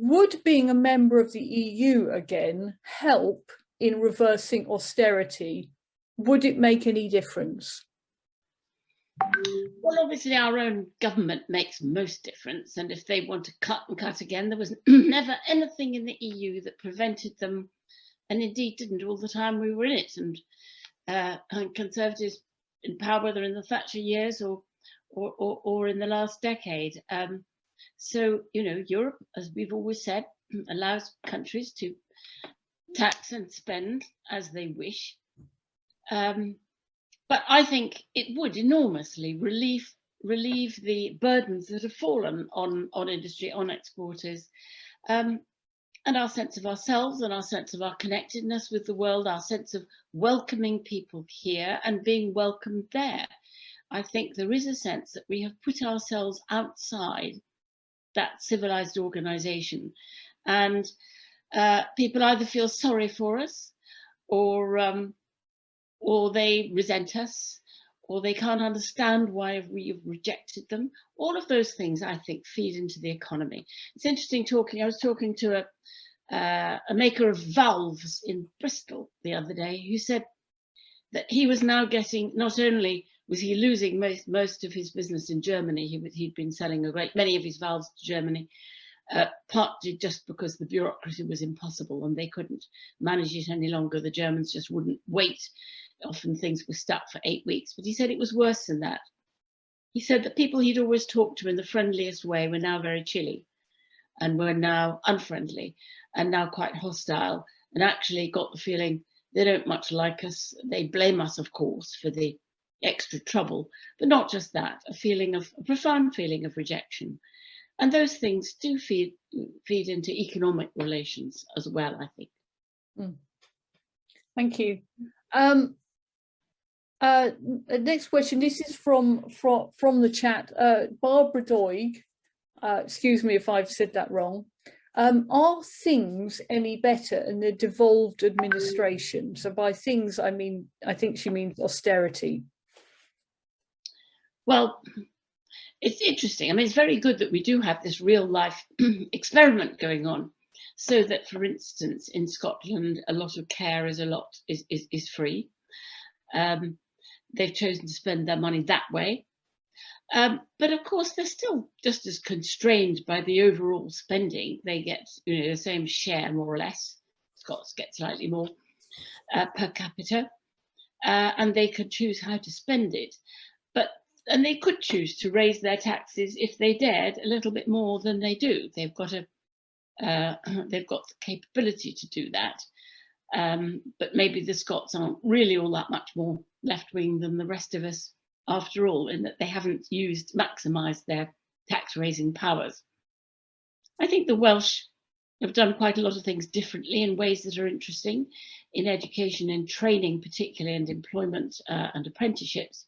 would being a member of the EU again help in reversing austerity? Would it make any difference? Well, obviously our own government makes most difference, and if they want to cut and cut again, there was never anything in the EU that prevented them, and indeed didn't all the time we were in it. And Conservatives in power, whether in the Thatcher years or in the last decade. So, you know, Europe, as we've always said, allows countries to tax and spend as they wish. But I think it would enormously relieve the burdens that have fallen on industry, on exporters, and our sense of ourselves and our sense of our connectedness with the world, our sense of welcoming people here and being welcomed there. I think there is a sense that we have put ourselves outside that civilized organization, and people either feel sorry for us or they resent us, or they can't understand why we have rejected them. All of those things, I think, feed into the economy. It's interesting I was talking to a maker of valves in Bristol the other day, who said that he was now getting, not only was he losing most of his business in Germany, he'd been selling a great many of his valves to Germany, partly just because the bureaucracy was impossible and they couldn't manage it any longer. The Germans just wouldn't wait. Often things were stuck for 8 weeks, but he said it was worse than that. He said that people he'd always talked to in the friendliest way were now very chilly, and were now unfriendly, and now quite hostile, and actually got the feeling they don't much like us. They blame us, of course, for the extra trouble, but not just that, a profound feeling of rejection. And those things do feed into economic relations as well, I think. Thank you. Next question. This is from the chat. Barbara Doig. Excuse me if I've said that wrong. Are things any better in the devolved administration? So by things, I think she means austerity. Well, it's interesting. I mean, it's very good that we do have this real life experiment going on, so that, for instance, in Scotland, a lot of care is free. They've chosen to spend their money that way. But of course, they're still just as constrained by the overall spending. They get, you know, the same share, more or less. Scots get slightly more per capita, and they could choose how to spend it. And they could choose to raise their taxes, if they dared, a little bit more than they do. They've got the capability to do that. But maybe the Scots aren't really all that much more left-wing than the rest of us, after all, in that they haven't maximised their tax-raising powers. I think the Welsh have done quite a lot of things differently in ways that are interesting, in education and training particularly, and employment and apprenticeships.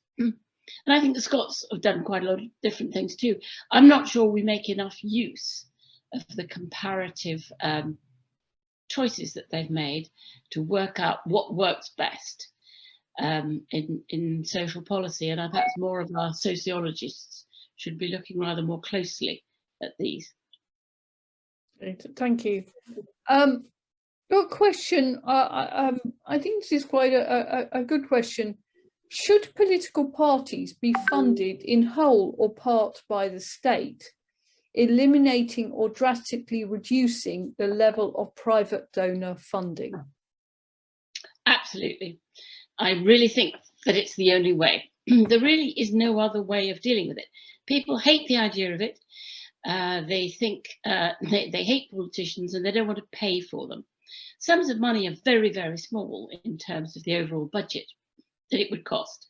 And I think the Scots have done quite a lot of different things too. I'm not sure we make enough use of the comparative choices that they've made to work out what works best in social policy, and perhaps more of our sociologists should be looking rather more closely at these. Thank you. Got a question. I think this is quite a good question. Should political parties be funded in whole or part by the state, eliminating or drastically reducing the level of private donor funding? Absolutely. I really think that it's the only way. There really is no other way of dealing with it. People hate the idea of it. They think they hate politicians and they don't want to pay for them. Sums of money are very, very small in terms of the overall budget that it would cost.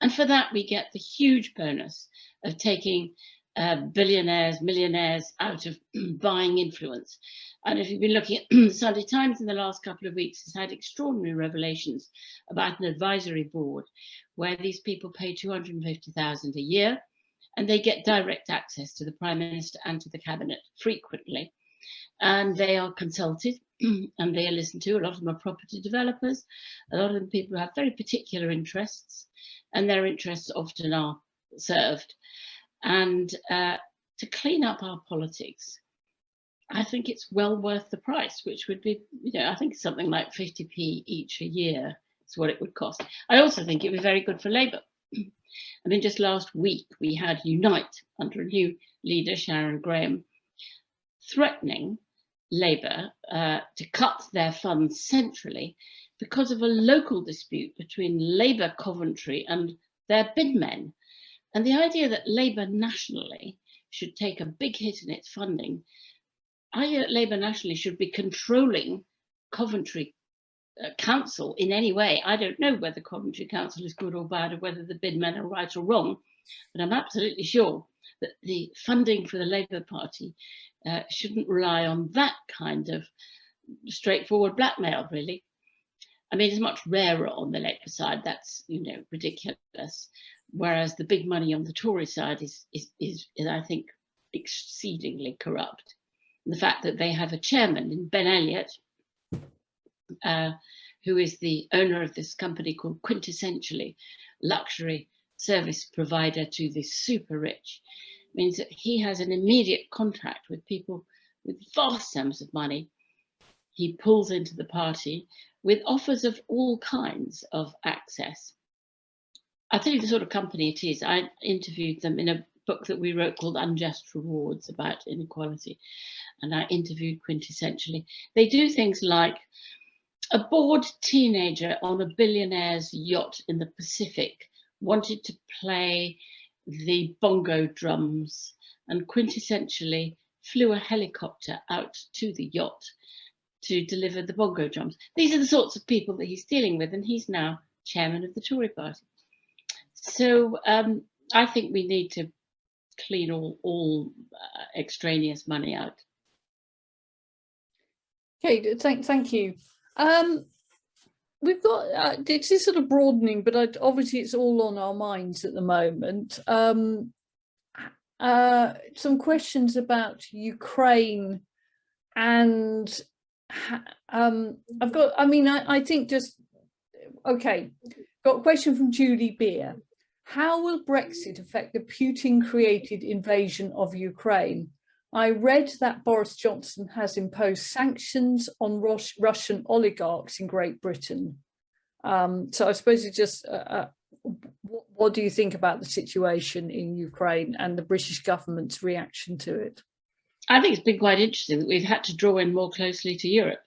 And for that, we get the huge bonus of taking billionaires, millionaires out of buying influence. And if you've been looking at the Sunday Times in the last couple of weeks, it's had extraordinary revelations about an advisory board where these people pay $250,000 a year, and they get direct access to the Prime Minister and to the Cabinet frequently. And they are consulted and they are listened to. A lot of them are property developers. A lot of them people who have very particular interests, and their interests often are served. And to clean up our politics, I think it's well worth the price, which would be, I think something like 50p each a year is what it would cost. I also think it would be very good for Labour. I mean, just last week we had Unite under a new leader, Sharon Graham, threatening Labour to cut their funds centrally because of a local dispute between Labour Coventry and their bidmen. And the idea that Labour nationally should take a big hit in its funding, Labour nationally should be controlling Coventry Council in any way. I don't know whether Coventry Council is good or bad, or whether the bidmen are right or wrong, but I'm absolutely sure that the funding for the Labour Party shouldn't rely on that kind of straightforward blackmail, really. I mean, it's much rarer on the Labour side. That's, ridiculous. Whereas the big money on the Tory side is I think, exceedingly corrupt. And the fact that they have a chairman in Ben Elliott, who is the owner of this company called Quintessentially Luxury Service Provider to the super rich, means that he has an immediate contact with people with vast sums of money. He pulls into the party with offers of all kinds of access. I'll tell you the sort of company it is. I interviewed them in a book that we wrote called Unjust Rewards about inequality. And I interviewed Quintessentially. They do things like a bored teenager on a billionaire's yacht in the Pacific wanted to play the bongo drums, and Quintessentially flew a helicopter out to the yacht to deliver the bongo drums. These are the sorts of people that he's dealing with, and he's now chairman of the Tory party. So I think we need to clean all extraneous money out. Okay, thank you. We've got this is sort of broadening, but obviously it's all on our minds at the moment. Some questions about Ukraine, and I've got. I mean, I think just okay. Got a question from Julie Beer. How will Brexit affect the Putin-created invasion of Ukraine? I read that Boris Johnson has imposed sanctions on Russian oligarchs in Great Britain. So I suppose it's just, what do you think about the situation in Ukraine and the British government's reaction to it? I think it's been quite interesting that we've had to draw in more closely to Europe.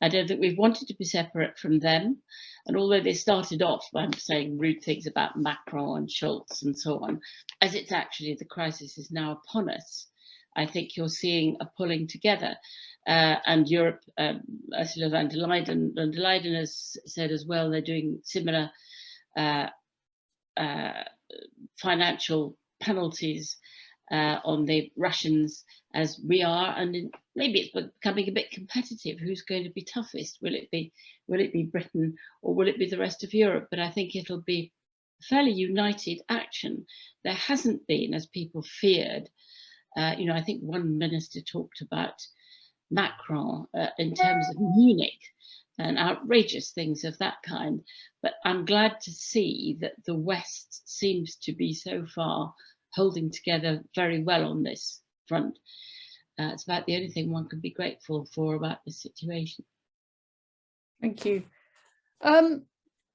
I don't think we've wanted to be separate from them. And although they started off by saying rude things about Macron and Schultz and so on, as it's actually the crisis is now upon us, I think you're seeing a pulling together. And Europe, Ursula von der Leyen has said as well, they're doing similar financial penalties on the Russians as we are, and maybe it's becoming a bit competitive. Who's going to be toughest? Will it be Britain, or will it be the rest of Europe? But I think it'll be fairly united action. There hasn't been, as people feared. I think one minister talked about Macron in terms of Munich and outrageous things of that kind. But I'm glad to see that the West seems to be so far holding together very well on this front. It's about the only thing one can be grateful for about this situation. Thank you.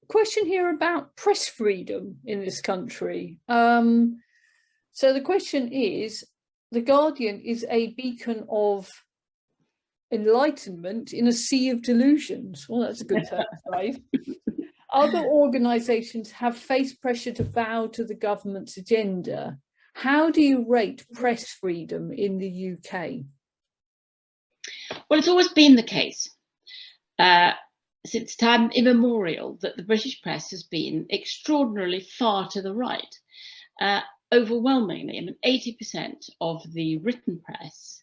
Question here about press freedom in this country. So the question is, The Guardian is a beacon of enlightenment in a sea of delusions. Well, that's a good term, right? Other organisations have faced pressure to bow to the government's agenda. How do you rate press freedom in the UK? Well, it's always been the case since time immemorial that the British press has been extraordinarily far to the right. Overwhelmingly, I mean, 80% of the written press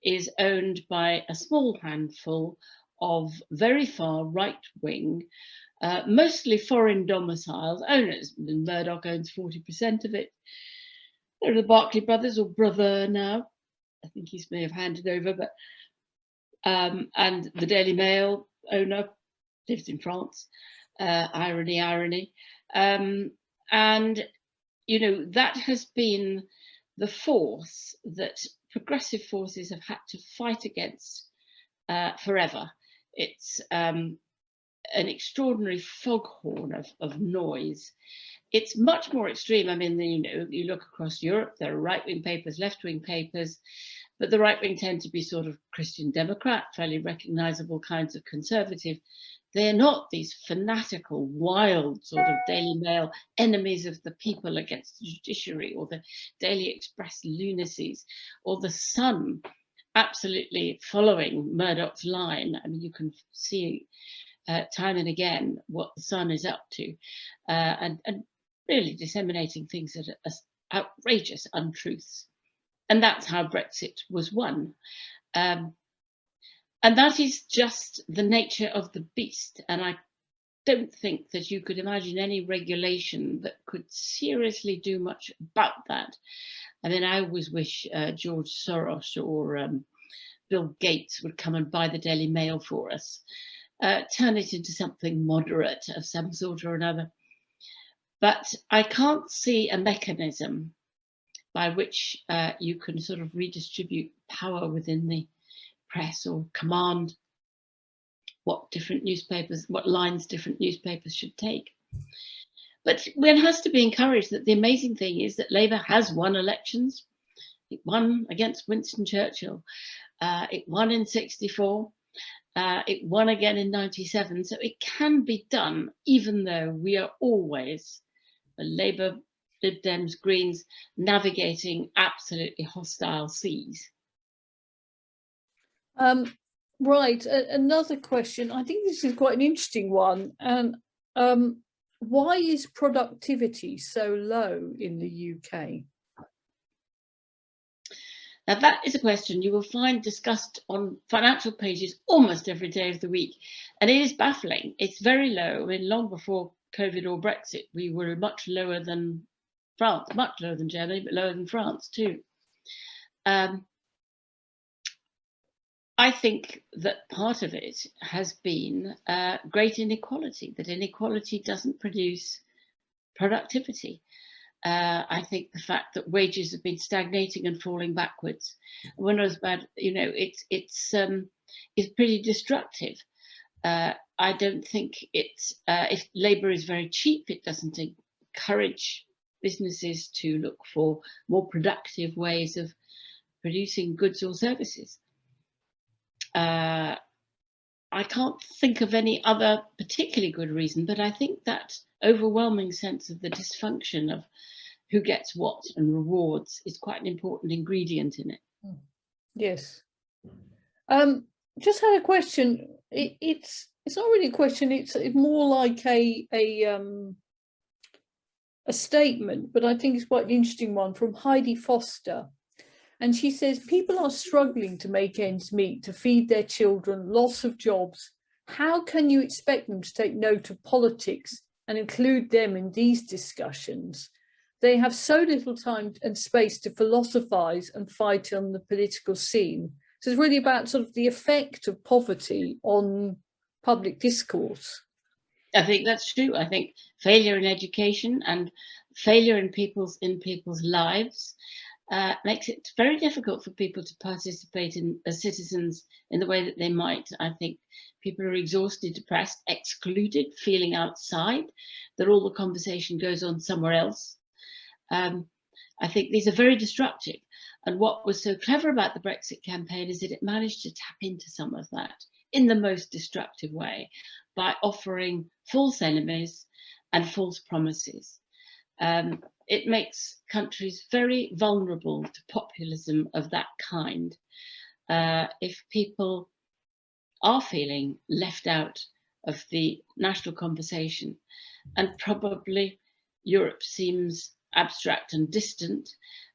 is owned by a small handful of very far right-wing, mostly foreign domiciled owners. Murdoch owns 40% of it. There are the Barclay brothers, or brother now. I think he may have handed over, but and the Daily Mail owner lives in France. Irony. And that has been the force that progressive forces have had to fight against forever. It's an extraordinary foghorn of noise. It's much more extreme. I mean, you look across Europe, there are right-wing papers, left-wing papers, but the right-wing tend to be sort of Christian Democrat, fairly recognizable kinds of conservative. They're not these fanatical, wild sort of Daily Mail enemies of the people against the judiciary, or the Daily Express lunacies, or the Sun absolutely following Murdoch's line. I mean, you can see time and again what the Sun is up to, and really disseminating things that are outrageous untruths. And that's how Brexit was won. And that is just the nature of the beast. And I don't think that you could imagine any regulation that could seriously do much about that. I mean, I always wish George Soros or Bill Gates would come and buy the Daily Mail for us, turn it into something moderate of some sort or another. But I can't see a mechanism by which you can sort of redistribute power within the press, or command what lines different newspapers should take. But one has to be encouraged that the amazing thing is that Labour has won elections. It won against Winston Churchill. It won in '64. It won again in '97. So it can be done, even though we are always, the Labour, Lib Dems, Greens, navigating absolutely hostile seas. Right, another question. I think this is quite an interesting one. And why is productivity so low in the UK? Now, that is a question you will find discussed on financial pages almost every day of the week. And it is baffling. It's very low. I mean, long before COVID or Brexit, we were much lower than France, much lower than Germany, but lower than France too. I think that part of it has been great inequality, that inequality doesn't produce productivity. I think the fact that wages have been stagnating and falling backwards, when I was bad, it's pretty destructive. I don't think if labour is very cheap, it doesn't encourage businesses to look for more productive ways of producing goods or services. I can't think of any other particularly good reason, but I think that overwhelming sense of the dysfunction of who gets what and rewards is quite an important ingredient in it. Yes. Just had a question. It's not really a question. It's more like a statement, but I think it's quite an interesting one from Heidi Foster. And she says, people are struggling to make ends meet, to feed their children, loss of jobs. How can you expect them to take note of politics and include them in these discussions? They have so little time and space to philosophize and fight on the political scene. So it's really about sort of the effect of poverty on public discourse. I think that's true. I think failure in education and failure in people's lives makes it very difficult for people to participate as citizens in the way that they might. I think people are exhausted, depressed, excluded, feeling outside, that all the conversation goes on somewhere else. I think these are very destructive. And what was so clever about the Brexit campaign is that it managed to tap into some of that in the most destructive way by offering false enemies and false promises. It makes countries very vulnerable to populism of that kind. If people are feeling left out of the national conversation, and probably Europe seems abstract and distant,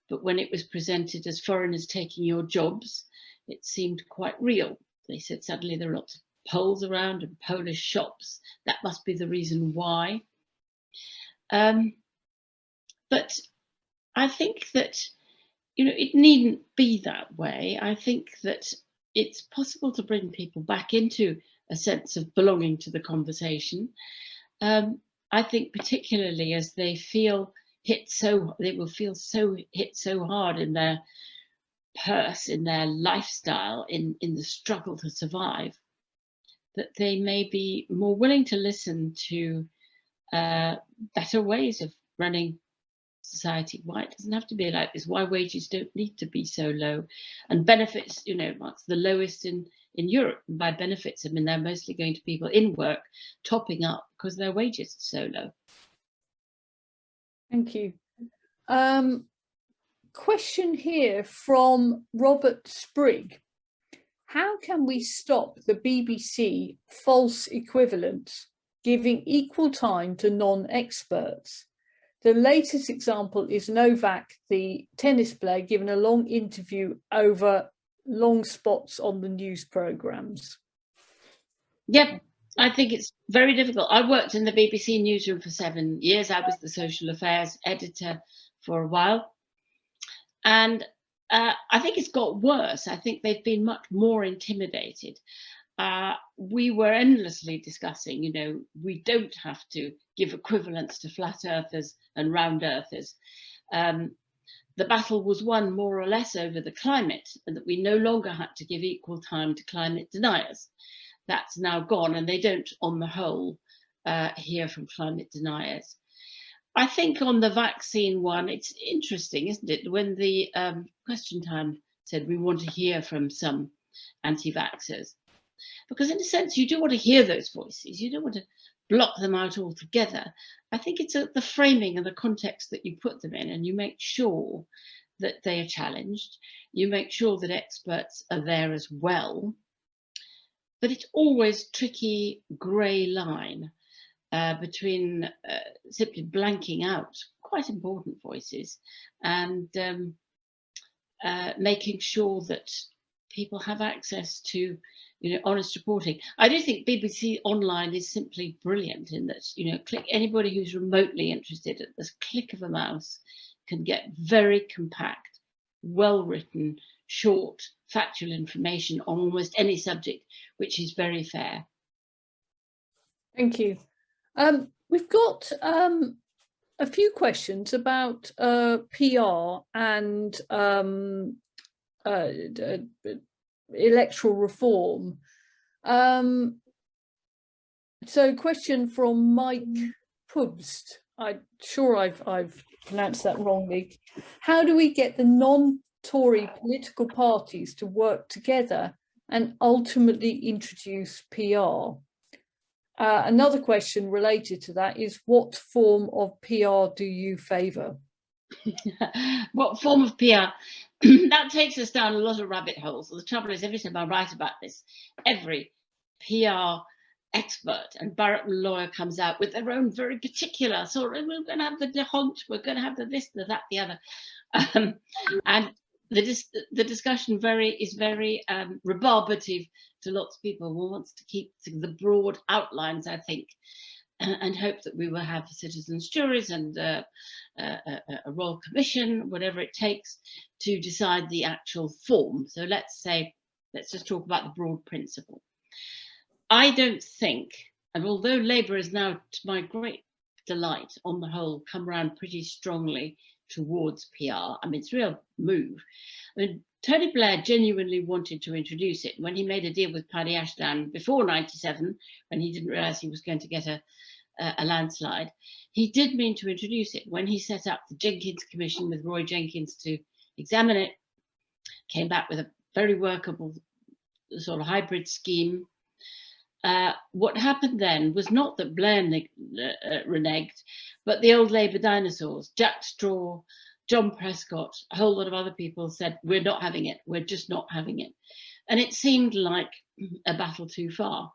but when it was presented as foreigners taking your jobs, it seemed quite real. They said suddenly there are lots of Poles around and Polish shops. That must be the reason why. But I think that, it needn't be that way. I think that it's possible to bring people back into a sense of belonging to the conversation. I think particularly as they will feel hit so hard in their purse, in their lifestyle, in the struggle to survive, that they may be more willing to listen to better ways of running society. Why it doesn't have to be like this, why wages don't need to be so low, and benefits, you know, what's the lowest in Europe. And by benefits, I mean they're mostly going to people in work topping up because their wages are so low. Thank you. Question here from Robert Sprigg. How can we stop the BBC false equivalence giving equal time to non-experts? The latest example is Novak, the tennis player, given a long interview over long spots on the news programmes. Yep, I think it's very difficult. I worked in the BBC newsroom for 7 years. I was the social affairs editor for a while. And I think it's got worse. I think they've been much more intimidated. We were endlessly discussing, you know, we don't have to give equivalence to flat earthers and round earthers. The battle was won more or less over the climate, and that we no longer had to give equal time to climate deniers. That's now gone, and they don't, on the whole, hear from climate deniers. I think on the vaccine one, it's interesting, isn't it? When the Question Time said we want to hear from some anti-vaxxers, because in a sense you do want to hear those voices, you don't want to block them out altogether. I think it's the framing and the context that you put them in, and you make sure that they are challenged, you make sure that experts are there as well. But it's always a tricky grey line between simply blanking out quite important voices and making sure that people have access to, you know, honest reporting. I do think BBC Online is simply brilliant in that, you know, anybody who's remotely interested at this click of a mouse can get very compact, well-written, short, factual information on almost any subject, which is very fair. Thank you. We've got a few questions about PR and electoral reform. So, question from Mike Pubst. I'm sure I've pronounced that wrongly. How do we get the non-Tory political parties to work together and ultimately introduce PR? Another question related to that is, what form of PR do you favour? What form of PR? That takes us down a lot of rabbit holes. The trouble is, every time I write about this, every PR expert and Barrackman lawyer comes out with their own very particular sort of, we're going to have the dehont, we're going to have the this, the that, the other. And the discussion is very rebarbative to lots of people who wants to keep to the broad outlines, I think, and hope that we will have citizens' juries and a royal commission, whatever it takes, to decide the actual form. So let's just talk about the broad principle. I don't think, and although Labour is now, to my great delight, on the whole, come around pretty strongly towards PR. I mean, it's a real move. I mean, Tony Blair genuinely wanted to introduce it when he made a deal with Paddy Ashdown before '97, when he didn't realise he was going to get a landslide. He did mean to introduce it when he set up the Jenkins Commission with Roy Jenkins to examine it, came back with a very workable sort of hybrid scheme. What happened then was not that Blair reneged, but the old Labour dinosaurs, Jack Straw, John Prescott, a whole lot of other people said, we're not having it, we're just not having it. And it seemed like a battle too far.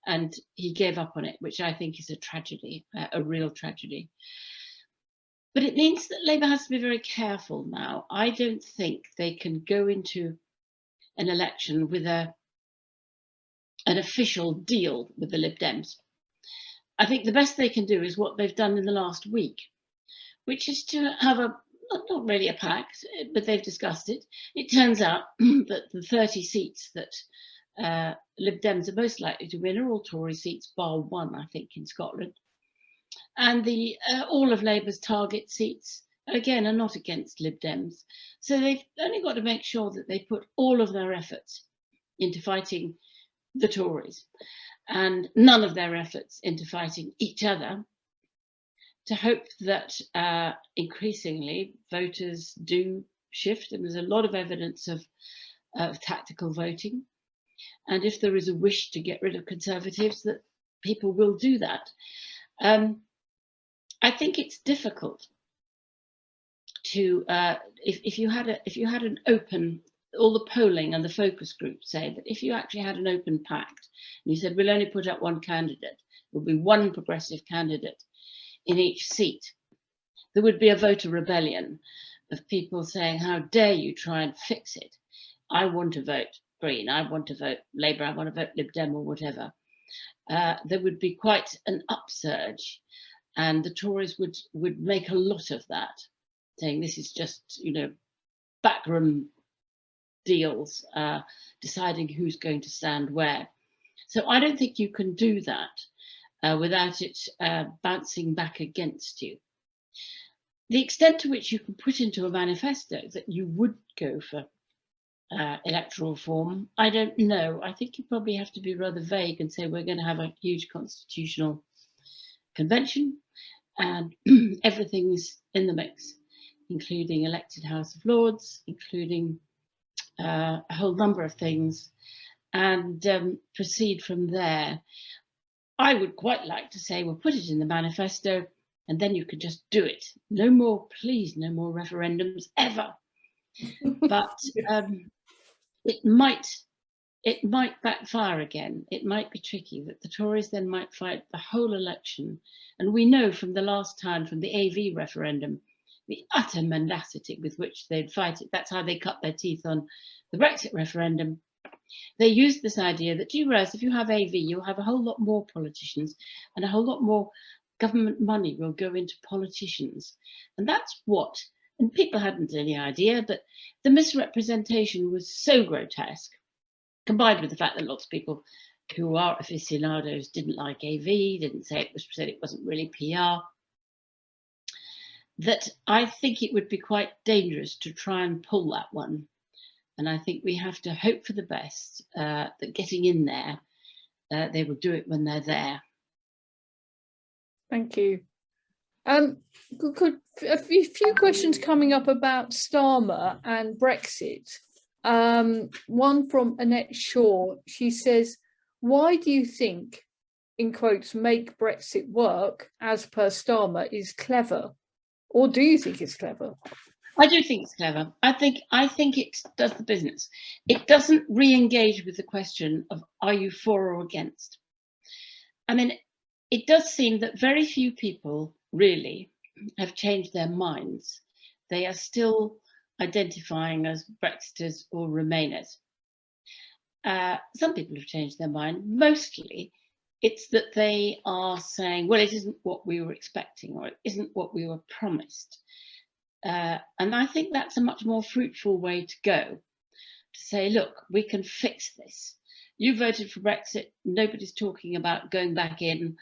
And he gave up on it, which I think is a tragedy, a real tragedy. But it means that Labour has to be very careful now. I don't think they can go into an election with an official deal with the Lib Dems. I think the best they can do is what they've done in the last week, which is to have not really a pact, but they've discussed it. It turns out that the 30 seats that Lib Dems are most likely to win are all Tory seats, bar one, I think, in Scotland. And all of Labour's target seats again, are not against Lib Dems. So they've only got to make sure that they put all of their efforts into fighting the Tories and none of their efforts into fighting each other, to hope that increasingly voters do shift. And there's a lot of evidence of tactical voting. And if there is a wish to get rid of Conservatives, that people will do that. I think it's difficult to if you had an open, all the polling and the focus groups say that if you actually had an open pact and you said we'll only put up one candidate, there'll be one progressive candidate in each seat, there would be a voter rebellion of people saying, how dare you try and fix it? I want to vote Green, I want to vote Labour, I want to vote Lib Dem or whatever. There would be quite an upsurge, and the Tories would make a lot of that, saying this is just, you know, backroom deals, deciding who's going to stand where. So I don't think you can do that without it bouncing back against you. The extent to which you can put into a manifesto that you would go for electoral reform, I don't know. I think you probably have to be rather vague and say we're going to have a huge constitutional convention and everything's in the mix, including elected House of Lords, including a whole number of things, and proceed from there. I would quite like to say, we'll put it in the manifesto and then you could just do it. No more, please, no more referendums ever. But it might backfire again. It might be tricky that the Tories then might fight the whole election. And we know from the last time, from the AV referendum, the utter mendacity with which they'd fight it. That's how they cut their teeth on the Brexit referendum. They used this idea that, do you realise if you have AV, you'll have a whole lot more politicians and a whole lot more government money will go into politicians. And that's what, and people hadn't any idea, but the misrepresentation was so grotesque, combined with the fact that lots of people who are aficionados didn't like AV, didn't say said it wasn't really PR, that I think it would be quite dangerous to try and pull that one. And I think we have to hope for the best, that getting in there, they will do it when they're there. Thank you. A few questions coming up about Starmer and Brexit. One from Annette Shaw. She says, why do you think, in quotes, make Brexit work as per Starmer is clever? Or do you think it's clever? I do think it's clever. I think it does the business. It doesn't re-engage with the question of are you for or against. I mean, it does seem that very few people really have changed their minds. They are still identifying as Brexiters or Remainers. Some people have changed their mind. Mostly it's that they are saying, well, it isn't what we were expecting, or it isn't what we were promised. And I think that's a much more fruitful way to go, to say, look, we can fix this. You voted for Brexit. Nobody's talking about going back in.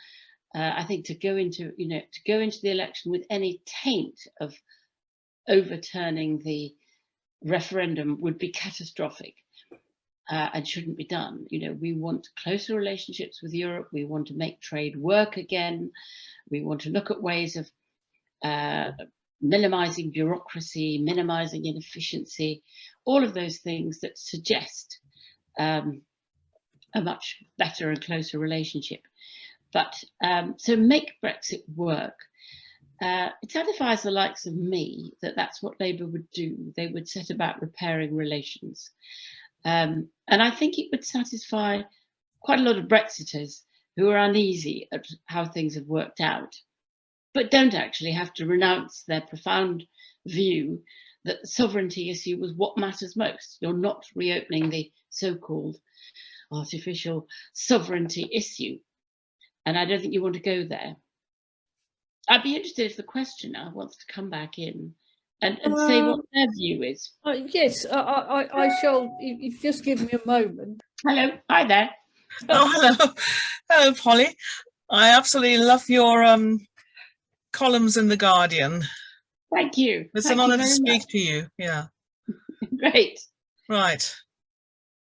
I think to go into the election with any taint of overturning the referendum would be catastrophic and shouldn't be done. You know, we want closer relationships with Europe. We want to make trade work again. We want to look at ways of minimizing bureaucracy, minimizing inefficiency, all of those things that suggest a much better and closer relationship. But so make Brexit work. It satisfies the likes of me that that's what Labour would do. They would set about repairing relations. And I think it would satisfy quite a lot of Brexiters who are uneasy at how things have worked out, but don't actually have to renounce their profound view that the sovereignty issue was what matters most. You're not reopening the so-called artificial sovereignty issue. And I don't think you want to go there. I'd be interested if the questioner wants to come back in and say what their view is. Yes, I shall, if you just give me a moment. Hello, hi there. Oh, hello. Hello, Polly. I absolutely love your columns in The Guardian. Thank you. It's Thank an you honor to very speak much. to you. Yeah. Great. Right.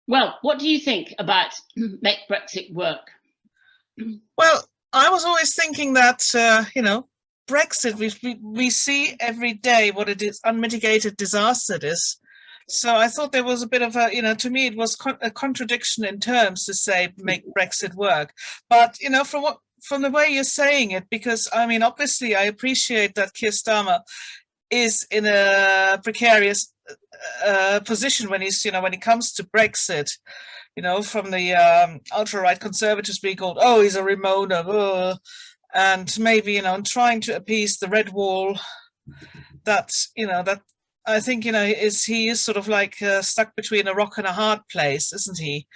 Well, what do you think about make Brexit work? Well, I was always thinking that, Brexit, we see every day what it is, unmitigated disaster it is. So I thought there was a bit of a, to me, it was a contradiction in terms to say make Brexit work. But, from the way you're saying it, because, I mean, obviously, I appreciate that Kier Starmer is in a precarious position when when it comes to Brexit. From the ultra-right conservatives being called, oh, he's a Remoaner, and maybe, trying to appease the red wall, that I think, he is sort of like stuck between a rock and a hard place, isn't he?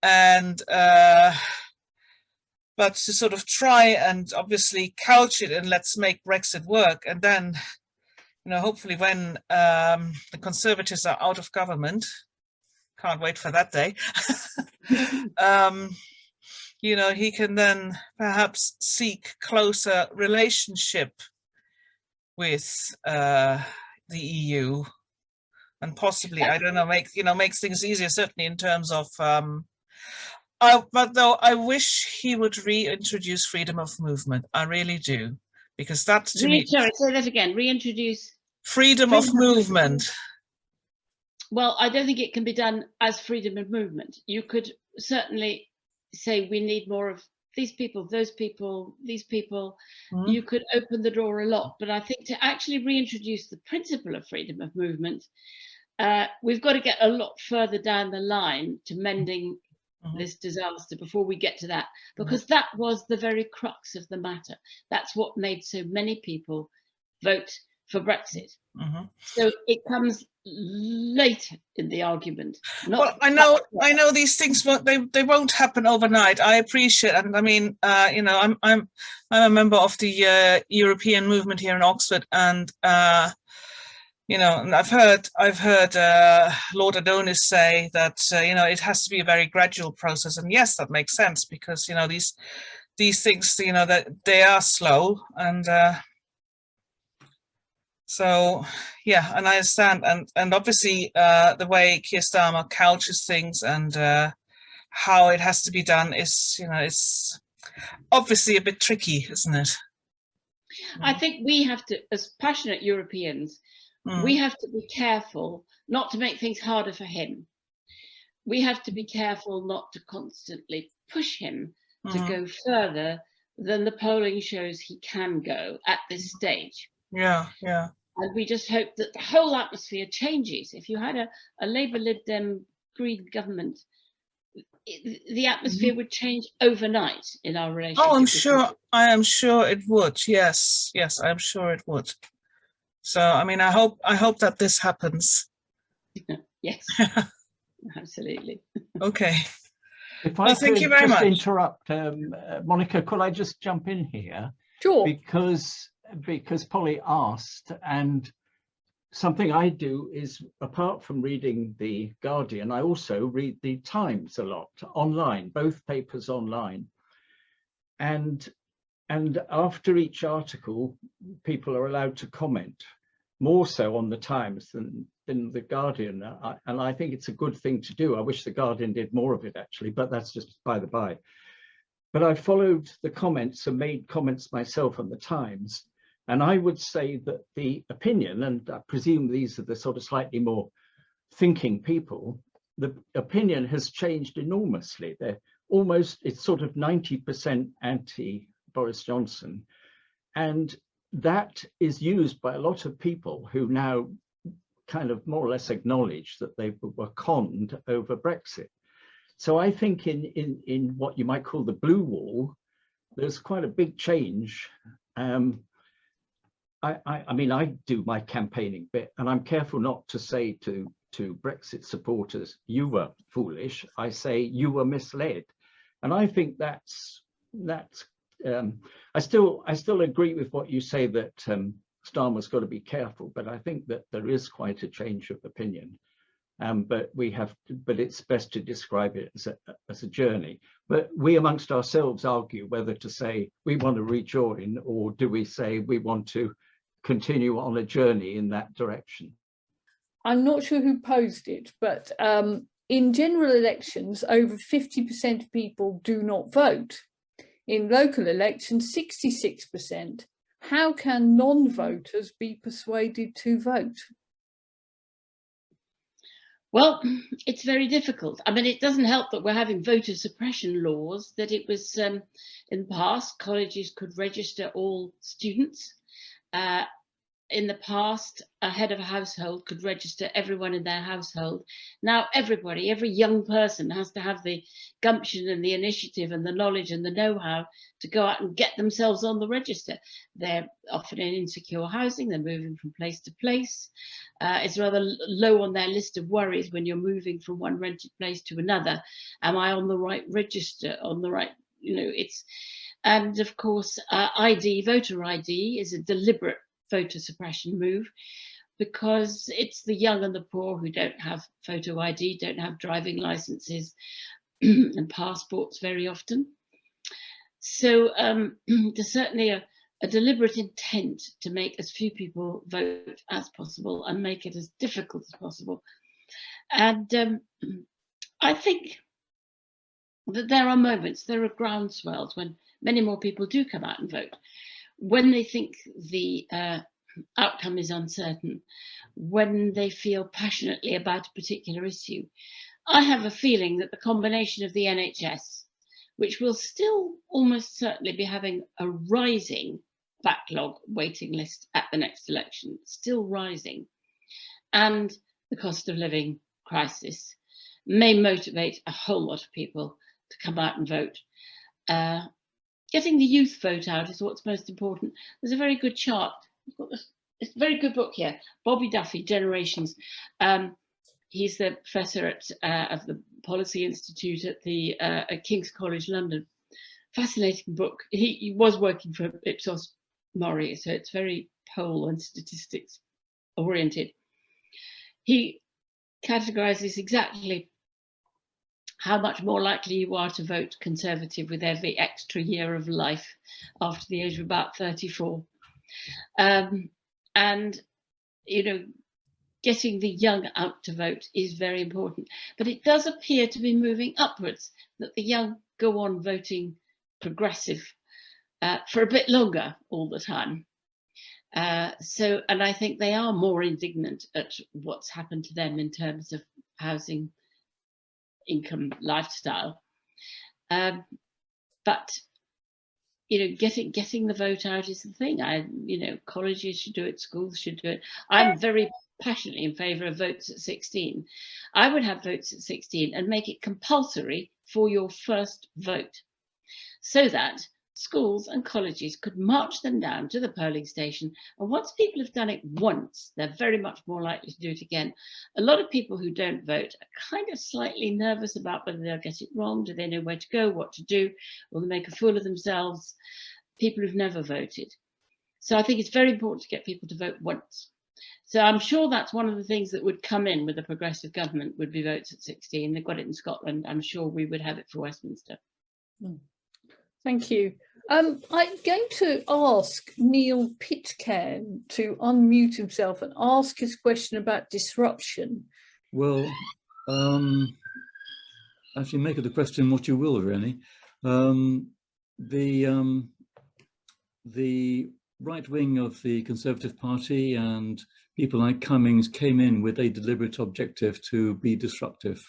And but to sort of try and obviously couch it and let's make Brexit work, and then, hopefully when the Conservatives are out of government, can't wait for that day, he can then perhaps seek closer relationship with the EU, and possibly, I don't know, makes things easier, certainly in terms of but though I wish he would reintroduce freedom of movement. I really do, because that to me, Sorry, say that again. Reintroduce freedom of movement. Well, I don't think it can be done as freedom of movement. You could certainly say we need more of these people, those people, these people. Mm-hmm. You could open the door a lot, but I think to actually reintroduce the principle of freedom of movement, we've got to get a lot further down the line to mending this disaster before we get to that, because that was the very crux of the matter. That's what made so many people vote for Brexit. So it comes later in the argument. Well, I know these things they won't happen overnight. I appreciate, and I mean, I'm a member of the European movement here in Oxford, and and I've heard Lord Adonis say that it has to be a very gradual process, and yes, that makes sense, because these things that they are slow, and so yeah, and I understand, and obviously the way Kier Starmer couches things and how it has to be done is it's obviously a bit tricky, isn't it? I think we have to, as passionate Europeans, we have to be careful not to make things harder for him. We have to be careful not to constantly push him to go further than the polling shows he can go at this stage. Yeah. And we just hope that the whole atmosphere changes. If you had a Labour Lib Dem Green government, the atmosphere would change overnight in our relationship. Oh, I am sure it would. Yes, I am sure it would. So, I mean, I hope that this happens. Yes, absolutely. Okay. If I thank you very much. Interrupt, Monica, could I just jump in here? Sure. Because Polly asked, and something I do is, apart from reading The Guardian, I also read The Times a lot online, both papers online. And after each article, people are allowed to comment, more so on The Times than The Guardian. And I think it's a good thing to do. I wish The Guardian did more of it, actually, but that's just by the by. But I followed the comments and made comments myself on The Times. And I would say that the opinion, and I presume these are the sort of slightly more thinking people, the opinion has changed enormously. It's sort of 90% anti-Boris Johnson. And that is used by a lot of people who now kind of more or less acknowledge that they were conned over Brexit. So I think in what you might call the blue wall, there's quite a big change. I mean, I do my campaigning bit, and I'm careful not to say to Brexit supporters, you were foolish. I say you were misled. And I think that's I still agree with what you say, that Starmer's got to be careful, but I think that there is quite a change of opinion. But it's best to describe it as a journey. But we amongst ourselves argue whether to say we want to rejoin, or do we say we want to continue on a journey in that direction? I'm not sure who posed it, but in general elections, over 50% of people do not vote. In local elections, 66%. How can non-voters be persuaded to vote? Well, it's very difficult. I mean, it doesn't help that we're having voter suppression laws, that it was in the past, colleges could register all students. In the past, a head of a household could register everyone in their household. Now everybody, every young person has to have the gumption and the initiative and the knowledge and the know-how to go out and get themselves on the register. They're often in insecure housing, they're moving from place to place. It's rather low on their list of worries when you're moving from one rented place to another. Am I on the right register, on the right, and of course, voter ID is a deliberate voter suppression move, because it's the young and the poor who don't have photo ID, don't have driving licenses and passports very often. So there's certainly a deliberate intent to make as few people vote as possible and make it as difficult as possible. And I think that there are moments, there are groundswells when many more people do come out and vote, when they think the outcome is uncertain, when they feel passionately about a particular issue. I have a feeling that the combination of the NHS, which will still almost certainly be having a rising backlog waiting list at the next election, still rising, and the cost of living crisis may motivate a whole lot of people to come out and vote. Getting the youth vote out is what's most important. There's a very good chart. I've got this, it's a very good book here, Bobby Duffy, Generations. He's the professor of the Policy Institute at King's College London. Fascinating book. He was working for Ipsos Mori, so it's very poll and statistics oriented. He categorizes exactly how much more likely you are to vote Conservative with every extra year of life after the age of about 34. And, getting the young out to vote is very important. But it does appear to be moving upwards, that the young go on voting Progressive for a bit longer all the time. And I think they are more indignant at what's happened to them in terms of housing, income, lifestyle. But getting the vote out is the thing. Colleges should do it, schools should do it. I'm very passionately in favour of votes at 16. I would have votes at 16 and make it compulsory for your first vote, so that schools and colleges could march them down to the polling station. And once people have done it once, they're very much more likely to do it again. A lot of people who don't vote are kind of slightly nervous about whether they'll get it wrong. Do they know where to go, what to do? Will they make a fool of themselves? People who've never voted. So I think it's very important to get people to vote once. So I'm sure that's one of the things that would come in with a progressive government, would be votes at 16. They've got it in Scotland. I'm sure we would have it for Westminster. Thank you. I'm going to ask Neil Pitcairn to unmute himself and ask his question about disruption. Well, actually make of the question what you will, really. The right wing of the Conservative Party and people like Cummings came in with a deliberate objective to be disruptive.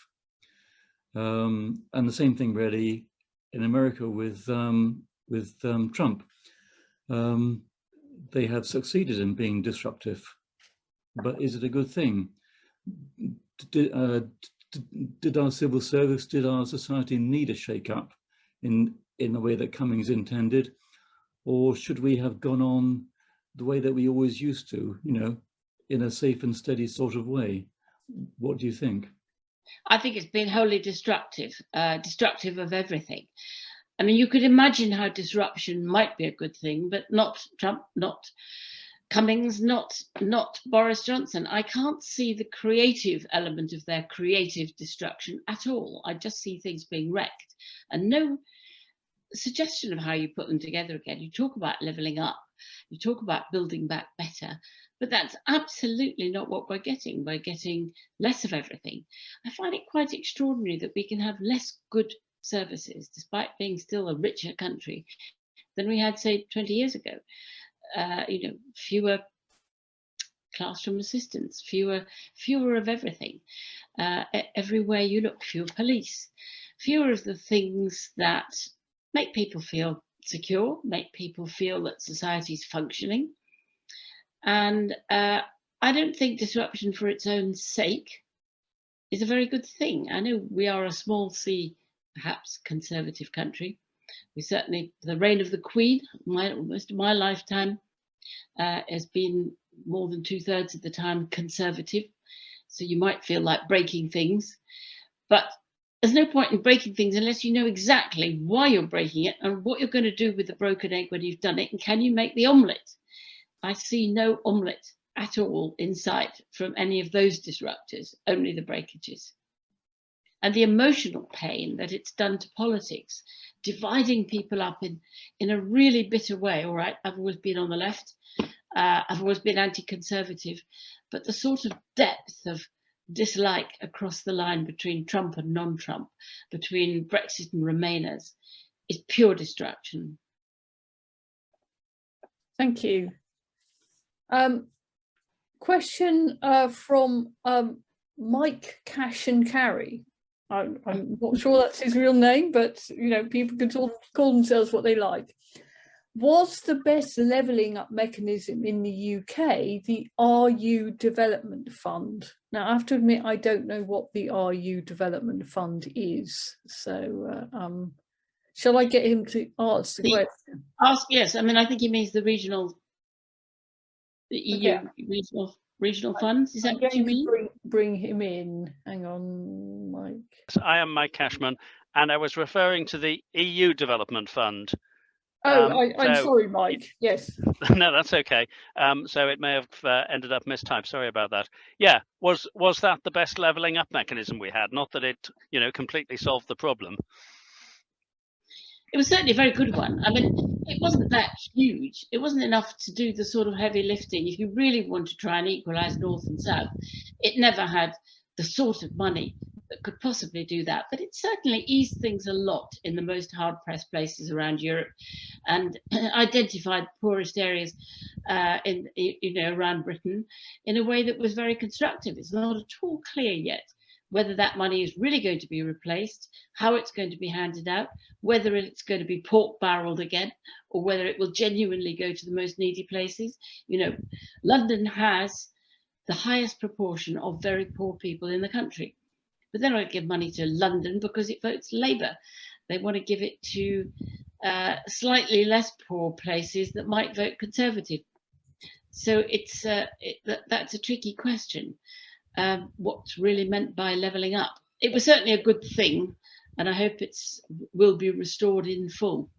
And the same thing really in America with Trump. They have succeeded in being disruptive, but is it a good thing? Did our civil service, did our society need a shake-up in the way that Cummings intended? Or should we have gone on the way that we always used to, in a safe and steady sort of way? What do you think? I think it's been wholly destructive of everything. I mean, you could imagine how disruption might be a good thing, but not Trump, not Cummings, not Boris Johnson. I can't see the creative element of their creative destruction at all. I just see things being wrecked. And suggestion of how you put them together again. You talk about levelling up, you talk about building back better, but that's absolutely not what we're getting. We're getting less of everything. I find it quite extraordinary that we can have less good services, despite being still a richer country, than we had, say, 20 years ago. You know, fewer classroom assistants, fewer of everything. Everywhere you look, fewer police, fewer of the things that make people feel secure, make people feel that society's functioning. And I don't think disruption for its own sake is a very good thing. I know we are a small c, perhaps conservative country. We certainly, the reign of the Queen, most of my lifetime, has been more than 2/3 of the time conservative. So you might feel like breaking things, but there's no point in breaking things unless you know exactly why you're breaking it and what you're going to do with the broken egg when you've done it, and can you make the omelette? I see no omelette at all in sight from any of those disruptors, only the breakages. And the emotional pain that it's done to politics, dividing people up in a really bitter way. All right, I've always been on the left, I've always been anti-conservative, but the sort of depth of dislike across the line between Trump and non-Trump, between Brexit and Remainers, is pure destruction. Thank you. Question from Mike Cash and Carry. I'm not sure that's his real name, but you know, people can call themselves what they like. Was the best levelling up mechanism in the UK the RU Development Fund? Now, I have to admit, I don't know what the RU Development Fund is. So shall I get him to answer the question? Yes, I mean, I think he means the EU Okay. regional funds. Is that what you mean? Bring him in. Hang on, Mike. I am Mike Cashman, and I was referring to the EU Development Fund. Oh, I'm sorry, Mike. Yes. No, that's okay. So it may have ended up mistyped. Sorry about that. Yeah, was that the best levelling up mechanism we had? Not that it, you know, completely solved the problem. It was certainly a very good one. I mean, it wasn't that huge. It wasn't enough to do the sort of heavy lifting. If you really want to try and equalise North and South, it never had the sort of money that could possibly do that. But it certainly eased things a lot in the most hard-pressed places around Europe, and identified poorest areas around Britain in a way that was very constructive. It's not at all clear yet whether that money is really going to be replaced, how it's going to be handed out, whether it's going to be pork barreled again, or whether it will genuinely go to the most needy places. You know, London has the highest proportion of very poor people in the country, but they don't give money to London because it votes Labour. They want to give it to slightly less poor places that might vote Conservative. So that's a tricky question. What's really meant by levelling up? It was certainly a good thing, and I hope will be restored in full.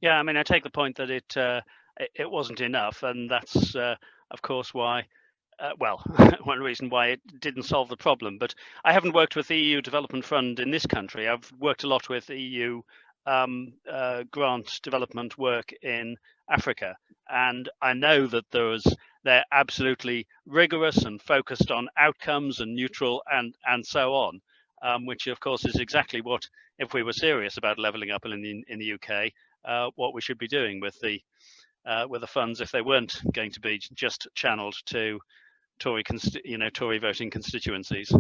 Yeah, I mean, I take the point that it wasn't enough, and that's of course why. Well, one reason why it didn't solve the problem. But I haven't worked with the EU Development Fund in this country. I've worked a lot with EU grant development work in Africa, and I know that they're absolutely rigorous and focused on outcomes and neutral and so on, which of course is exactly what, if we were serious about levelling up in the UK, what we should be doing with the funds if they weren't going to be just channeled to Tory voting constituencies.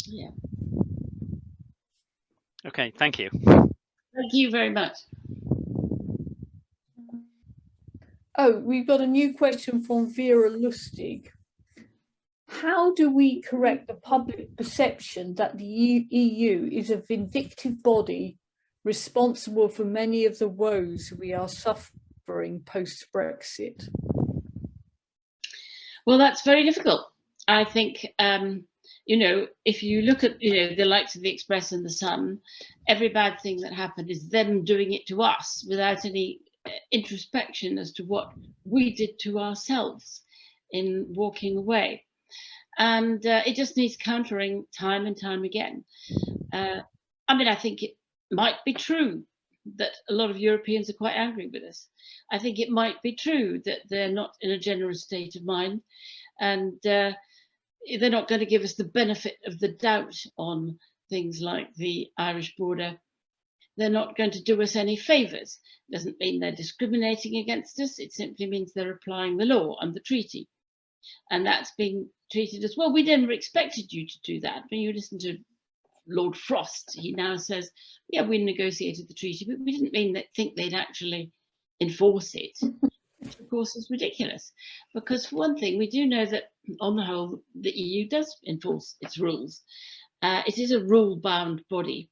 Yeah. Okay, thank you. Thank you very much. Oh, we've got a new question from Vera Lustig. How do we correct the public perception that the EU is a vindictive body responsible for many of the woes we are suffering post-Brexit? Well, that's very difficult. I think, if you look at, the likes of the Express and the Sun, every bad thing that happened is them doing it to us without any introspection as to what we did to ourselves in walking away. And it just needs countering time and time again. I think might be true that a lot of Europeans are quite angry with us. I think it might be true that they're not in a generous state of mind, and they're not going to give us the benefit of the doubt on things like the Irish border. They're not going to do us any favours. It doesn't mean they're discriminating against us. It simply means they're applying the law and the treaty. And that's being treated as, well, we never expected you to do that. When you listen to Lord Frost, he now says, yeah, we negotiated the treaty, but we didn't think they'd actually enforce it. Which of course is ridiculous, because for one thing, we do know that on the whole, the EU does enforce its rules. It is a rule-bound body.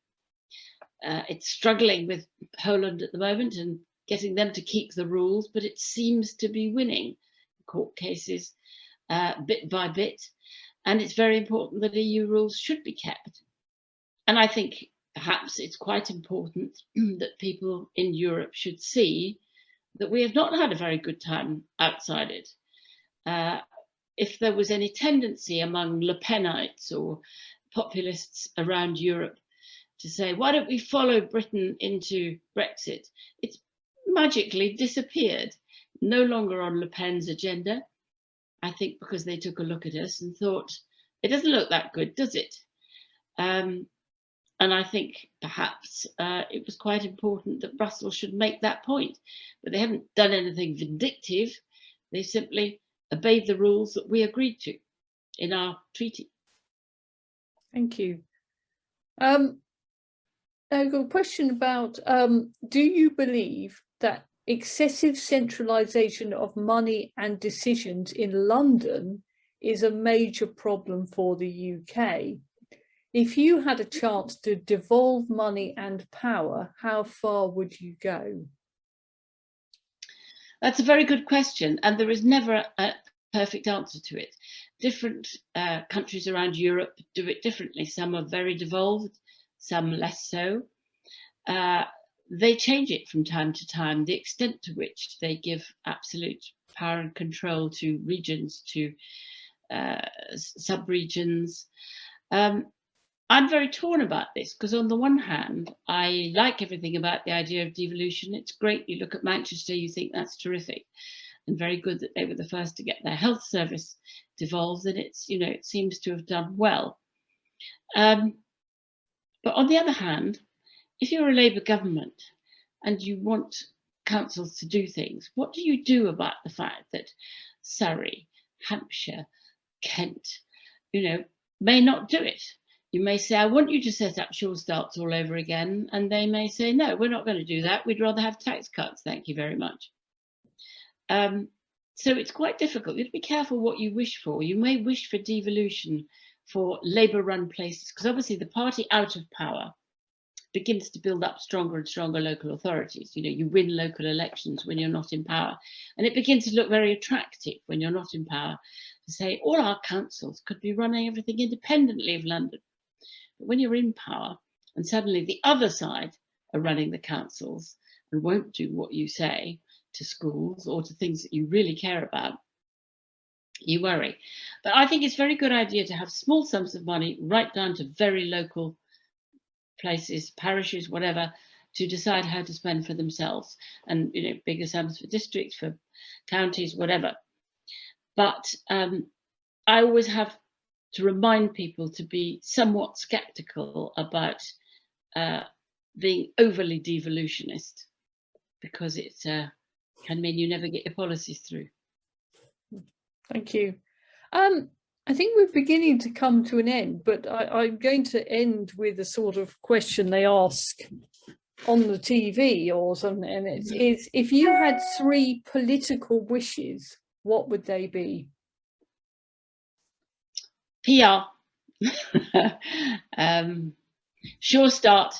It's struggling with Poland at the moment and getting them to keep the rules, but it seems to be winning court cases bit by bit. And it's very important that EU rules should be kept. And I think perhaps it's quite important that people in Europe should see that we have not had a very good time outside it. If there was any tendency among Le Penites or populists around Europe to say, why don't we follow Britain into Brexit? It's magically disappeared, no longer on Le Pen's agenda. I think because they took a look at us and thought, it doesn't look that good, does it? And I think perhaps it was quite important that Brussels should make that point, but they haven't done anything vindictive. They simply obeyed the rules that we agreed to in our treaty. Thank you. I've got a question about, do you believe that excessive centralisation of money and decisions in London is a major problem for the UK? If you had a chance to devolve money and power, how far would you go? That's a very good question, and there is never a perfect answer to it. Different countries around Europe do it differently. Some are very devolved, some less so. They change it from time to time, the extent to which they give absolute power and control to regions, to sub-regions. I'm very torn about this, because on the one hand, I like everything about the idea of devolution. It's great. You look at Manchester, you think that's terrific, and very good that they were the first to get their health service devolved, and it's, you know, it seems to have done well. But on the other hand, if you're a Labour government and you want councils to do things, what do you do about the fact that Surrey, Hampshire, Kent, you know, may not do it? You may say, I want you to set up sure starts all over again. And they may say, no, we're not going to do that. We'd rather have tax cuts. Thank you very much. So it's quite difficult. You have to be careful what you wish for. You may wish for devolution for Labour-run places, because obviously the party out of power begins to build up stronger and stronger local authorities. You know, you win local elections when you're not in power. And it begins to look very attractive when you're not in power to say all our councils could be running everything independently of London. But when you're in power and suddenly the other side are running the councils and won't do what you say to schools or to things that you really care about, you worry. But I think it's a very good idea to have small sums of money right down to very local places, parishes, whatever, to decide how to spend for themselves, and, you know, bigger sums for districts, for counties, whatever. But I always have to remind people to be somewhat skeptical about being overly devolutionist, because it can mean you never get your policies through. Thank you. I think we're beginning to come to an end, but I'm going to end with a sort of question they ask on the TV or something, and it's if you had 3 political wishes, what would they be? PR. Sure start,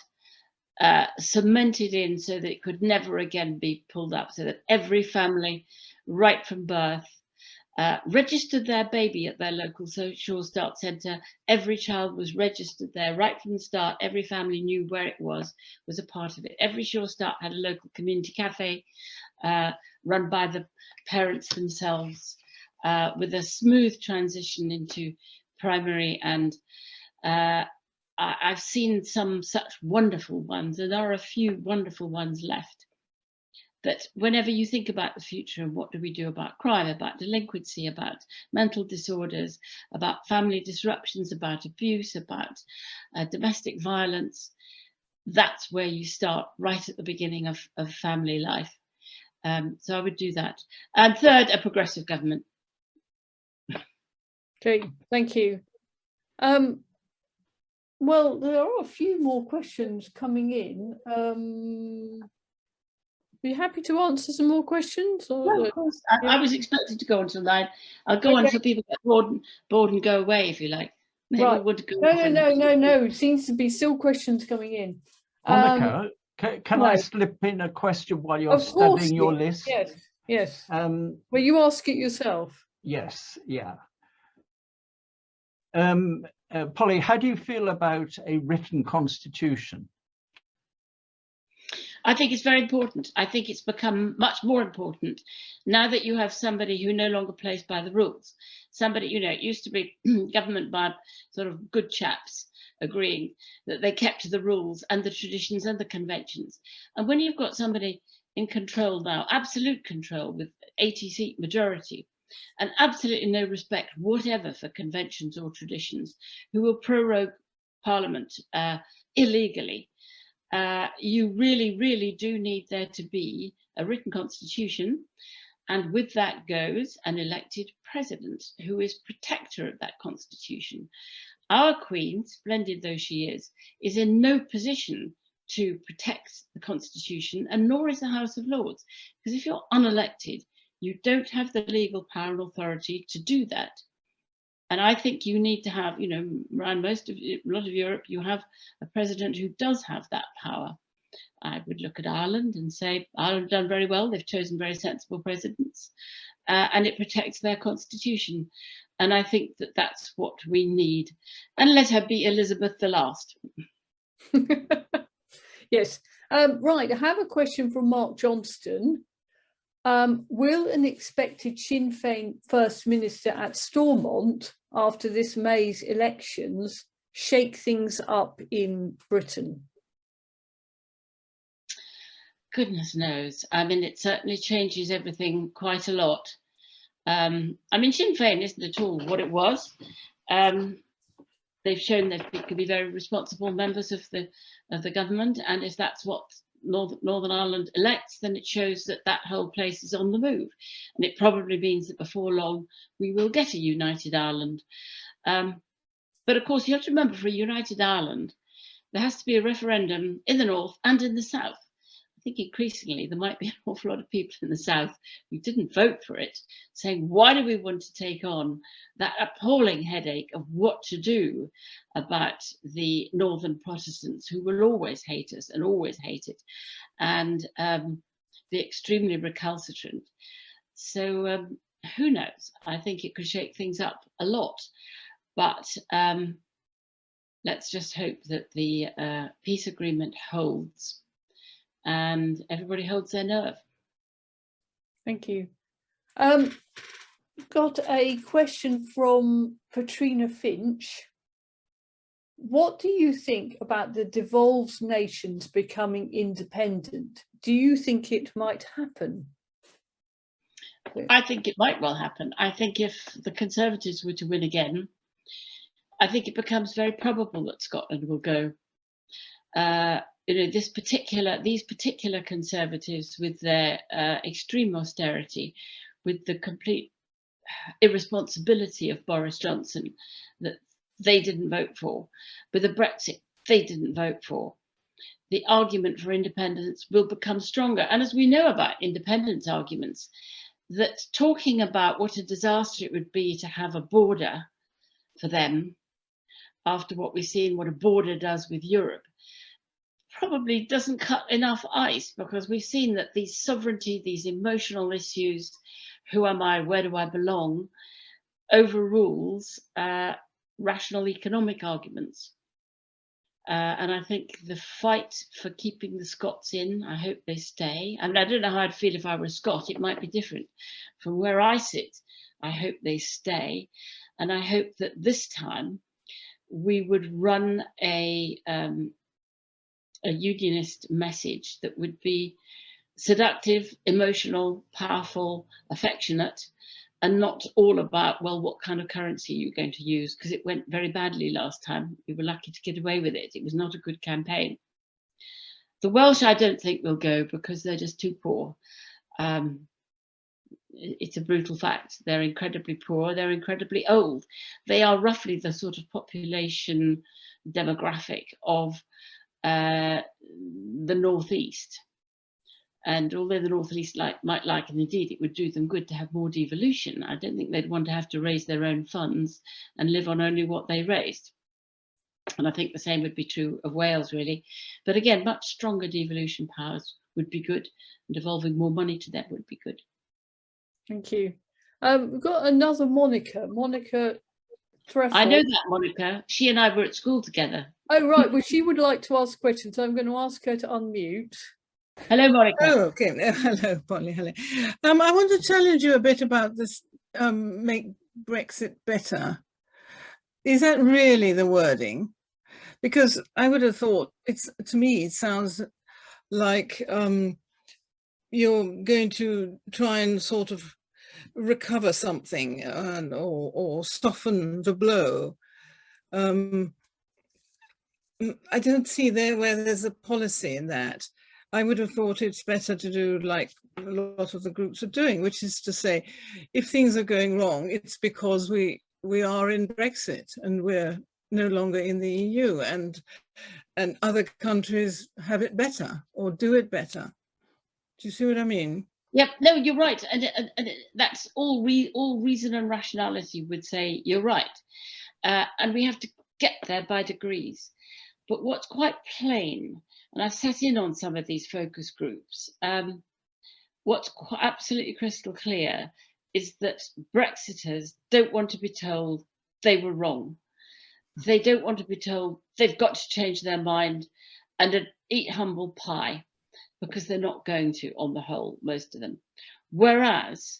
cemented in so that it could never again be pulled up, so that every family right from birth registered their baby at their local Sure Start centre. Every child was registered there right from the start. Every family knew where it was a part of it. Every Sure Start had a local community cafe run by the parents themselves, with a smooth transition into primary and I've seen some such wonderful ones, and there are a few wonderful ones left. That whenever you think about the future and what do we do about crime, about delinquency, about mental disorders, about family disruptions, about abuse, about domestic violence, that's where you start, right at the beginning of family life. So I would do that. And third, a progressive government. Okay, thank you. Well, there are a few more questions coming in. Are you happy to answer some more questions? Or, No, of course. I was expected to go until 9. I'll go on until people get bored and go away, if you like. They right. would go No. It seems to be still questions coming in. Monica, can I no. slip in a question while you're Of course, studying your list? Yes. Well, you ask it yourself. Yes, yeah. Polly, how do you feel about a written constitution? I think it's very important. I think it's become much more important now that you have somebody who no longer plays by the rules. Somebody, it used to be government by sort of good chaps agreeing that they kept to the rules and the traditions and the conventions. And when you've got somebody in control now, absolute control with 80-seat majority, and absolutely no respect whatever for conventions or traditions, who will prorogue Parliament illegally, you really do need there to be a written constitution, and with that goes an elected president who is protector of that constitution. Our Queen, splendid though she is in no position to protect the constitution, and nor is the House of Lords, because if you're unelected, you don't have the legal power and authority to do that. And I think you need to have, around a lot of Europe, you have a president who does have that power. I would look at Ireland and say, Ireland have done very well. They've chosen very sensible presidents, and it protects their constitution. And I think that that's what we need. And let her be Elizabeth the last. Yes. Right. I have a question from Mark Johnston. Will an expected Sinn Féin First Minister at Stormont after this May's elections shake things up in Britain? Goodness knows. I mean, it certainly changes everything quite a lot. I mean, Sinn Féin isn't at all what it was. They've shown they could be very responsible members of the government, and if that's what Northern Ireland elects, then it shows that that whole place is on the move, and it probably means that before long we will get a united Ireland. But of course, you have to remember, for a united Ireland, there has to be a referendum in the north and in the south. I think increasingly there might be an awful lot of people in the south who didn't vote for it, saying, why do we want to take on that appalling headache of what to do about the northern Protestants, who will always hate us and always hate it, and the extremely recalcitrant. So who knows? I think it could shake things up a lot, but let's just hope that the peace agreement holds and everybody holds their nerve. Thank you. Got a question from Katrina Finch. What do you think about the devolved nations becoming independent? Do you think it might happen? I think it might well happen. I think if the Conservatives were to win again, I think it becomes very probable that Scotland will go. These particular Conservatives, with their extreme austerity, with the complete irresponsibility of Boris Johnson that they didn't vote for, with the Brexit they didn't vote for, the argument for independence will become stronger. And as we know about independence arguments, that talking about what a disaster it would be to have a border for them, after what we've seen, what a border does with Europe, probably doesn't cut enough ice, because we've seen that these sovereignty, these emotional issues, who am I, where do I belong, overrules rational economic arguments. And I think the fight for keeping the Scots in, I hope they stay. I mean, I don't know how I'd feel if I were a Scot, it might be different. From where I sit, I hope they stay. And I hope that this time we would run a unionist message that would be seductive, emotional, powerful, affectionate, and not all about, well, what kind of currency you're going to use, because it went very badly last time. We were lucky to get away with it. It was not a good campaign. The Welsh, I don't think will go because they're just too poor. It's a brutal fact. They're incredibly poor. They're incredibly old. They are roughly the sort of population demographic of the Northeast. And although the Northeast might like, and indeed it would do them good to have more devolution, I don't think they'd want to have to raise their own funds and live on only what they raised. And I think the same would be true of Wales, really. But again, much stronger devolution powers would be good, and devolving more money to them would be good. Thank you. We've got another Monica, Monica Treffel. I know that Monica. She and I were at school together. Oh, right. Well, she would like to ask questions, so I'm going to ask her to unmute. Hello, Monica. Oh, okay. Hello, Polly. Hello. I want to challenge you a bit about this make Brexit better. Is that really the wording? Because I would have thought, to me, it sounds like you're going to try and sort of recover something or soften the blow. I don't see where there's a policy in that. I would have thought it's better to do like a lot of the groups are doing, which is to say, if things are going wrong, it's because we are in Brexit and we're no longer in the EU, and other countries have it better or do it better. Do you see what I mean? Yep. No, you're right, and that's all reason and rationality would say you're right, and we have to get there by degrees. But what's quite plain, and I've sat in on some of these focus groups, what's absolutely crystal clear is that Brexiters don't want to be told they were wrong. They don't want to be told they've got to change their mind and eat humble pie, because they're not going to, on the whole, most of them. Whereas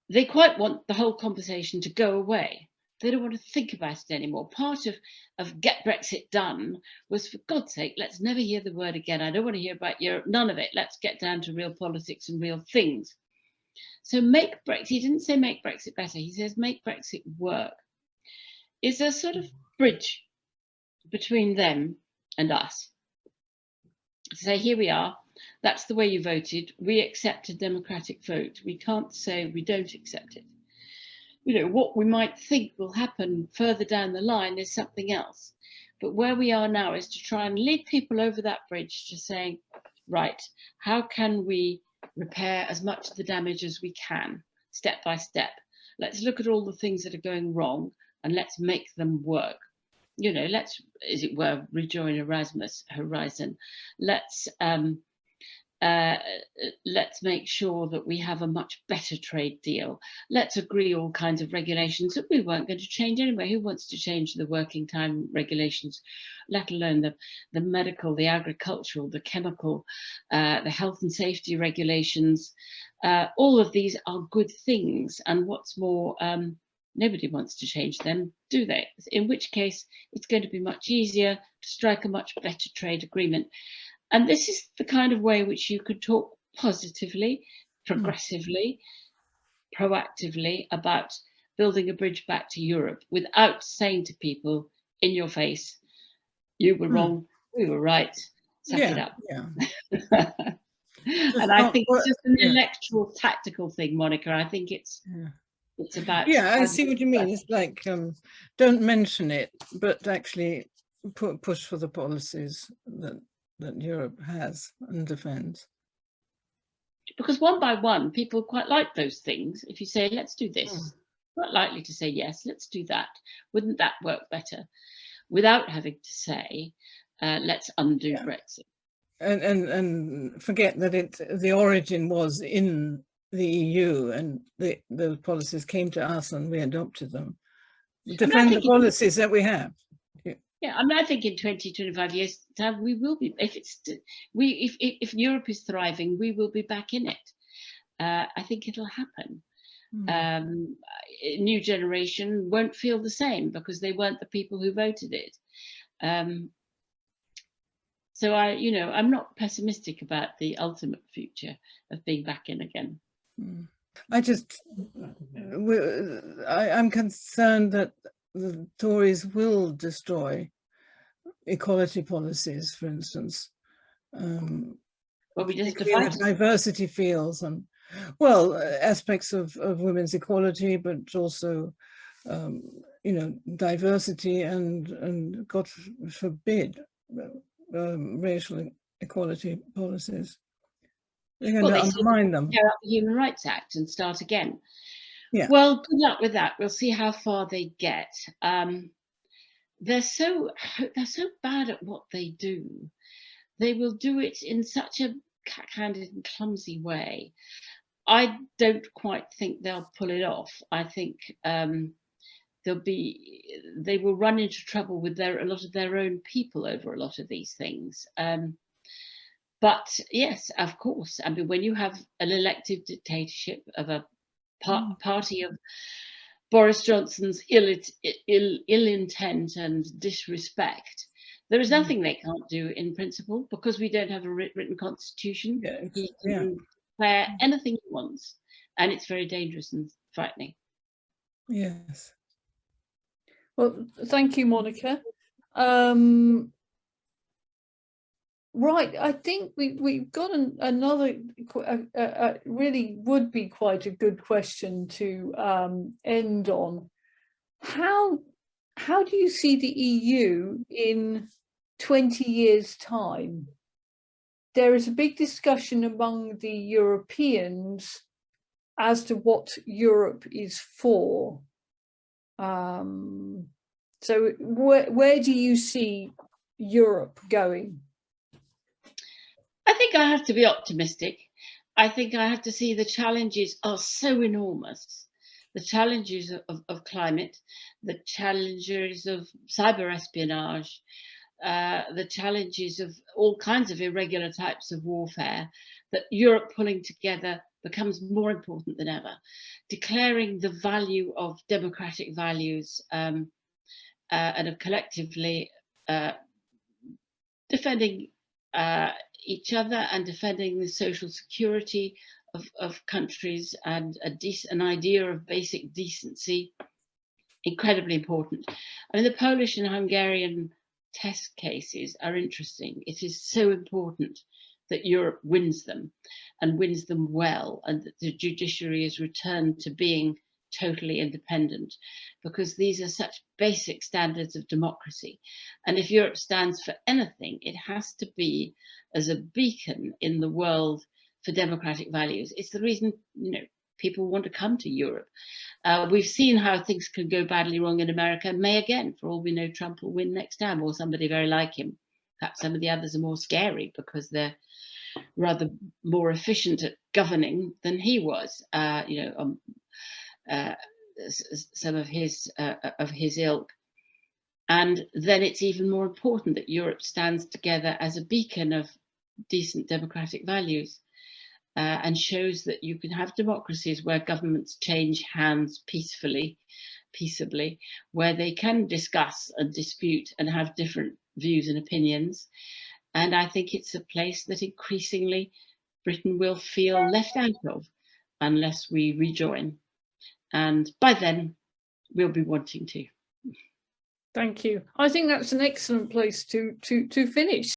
they quite want the whole conversation to go away. They don't want to think about it anymore. Part of get Brexit done was, for God's sake, let's never hear the word again. I don't want to hear about Europe, none of it. Let's get down to real politics and real things. So make Brexit, he didn't say make Brexit better, he says make Brexit work. Is a sort of bridge between them and us. To say, here we are, that's the way you voted, we accept a democratic vote. We can't say we don't accept it. You know, what we might think will happen further down the line is something else. But where we are now is to try and lead people over that bridge to saying, right, how can we repair as much of the damage as we can, step by step? Let's look at all the things that are going wrong and let's make them work. You know, let's, as it were, rejoin Erasmus Horizon. Let's make sure that we have a much better trade deal. Let's agree all kinds of regulations that we weren't going to change anyway. Who wants to change the working time regulations, let alone the medical, the agricultural, the chemical, the health and safety regulations? All of these are good things. And what's more, nobody wants to change them, do they? In which case, it's going to be much easier to strike a much better trade agreement. And this is the kind of way which you could talk positively, progressively, proactively about building a bridge back to Europe without saying to people in your face, you were wrong, we were right, suck it up. Yeah. And I think it's just an electoral tactical thing, Monica. I think it's about... Yeah, I see what you mean. It's like, don't mention it, but actually push for the policies that Europe has and defends. Because one by one, people quite like those things. If you say, let's do this, not likely to say, yes, let's do that. Wouldn't that work better? Without having to say, let's undo Brexit. And forget that the origin was in the EU and those policies came to us and we adopted them. Defend the policies that we have. Yeah, I mean, I think in 20, 25 years' time, we will be, if Europe is thriving, we will be back in it. I think it'll happen. New generation won't feel the same because they weren't the people who voted it. So I'm not pessimistic about the ultimate future of being back in again. I'm concerned that the Tories will destroy equality policies, for instance. Well, we just particularly in the diversity fields and, well, aspects of women's equality, but also, diversity and God forbid, racial equality policies. They're going to undermine them. Tear up the Human Rights Act and start again. Yeah. Well, good luck with that. We'll see how far they get. They're so bad at what they do. They will do it in such a cack-handed and clumsy way. I don't quite think they'll pull it off. I think they will run into trouble with a lot of their own people over a lot of these things. But yes, of course. I mean, when you have an elective dictatorship of a party of Boris Johnson's ill intent and disrespect, there is nothing they can't do in principle because we don't have a written constitution. He can declare anything he wants, and it's very dangerous and frightening. Yes. Well, thank you, Monica. Right, I think we've got another really would be quite a good question to end on. How do you see the EU in 20 years' time? There is a big discussion among the Europeans as to what Europe is for. So where do you see Europe going? I think I have to be optimistic. I think I have to see the challenges are so enormous. The challenges of climate, the challenges of cyber espionage, the challenges of all kinds of irregular types of warfare, that Europe pulling together becomes more important than ever. Declaring the value of democratic values and of collectively defending each other and defending the social security of countries and an idea of basic decency, incredibly important. I mean, the Polish and Hungarian test cases are interesting. It is so important that Europe wins them and wins them well, and that the judiciary is returned to being totally independent, because these are such basic standards of democracy. And if Europe stands for anything, it has to be as a beacon in the world for democratic values. It's the reason, people want to come to Europe. We've seen how things can go badly wrong in America, may again. For all we know, Trump will win next time, or somebody very like him. Perhaps some of the others are more scary because they're rather more efficient at governing than he was. Some of his ilk. And then it's even more important that Europe stands together as a beacon of decent democratic values and shows that you can have democracies where governments change hands peaceably, where they can discuss and dispute and have different views and opinions. And I think it's a place that increasingly Britain will feel left out of unless we rejoin. And by then, we'll be wanting to. Thank you. I think that's an excellent place to finish.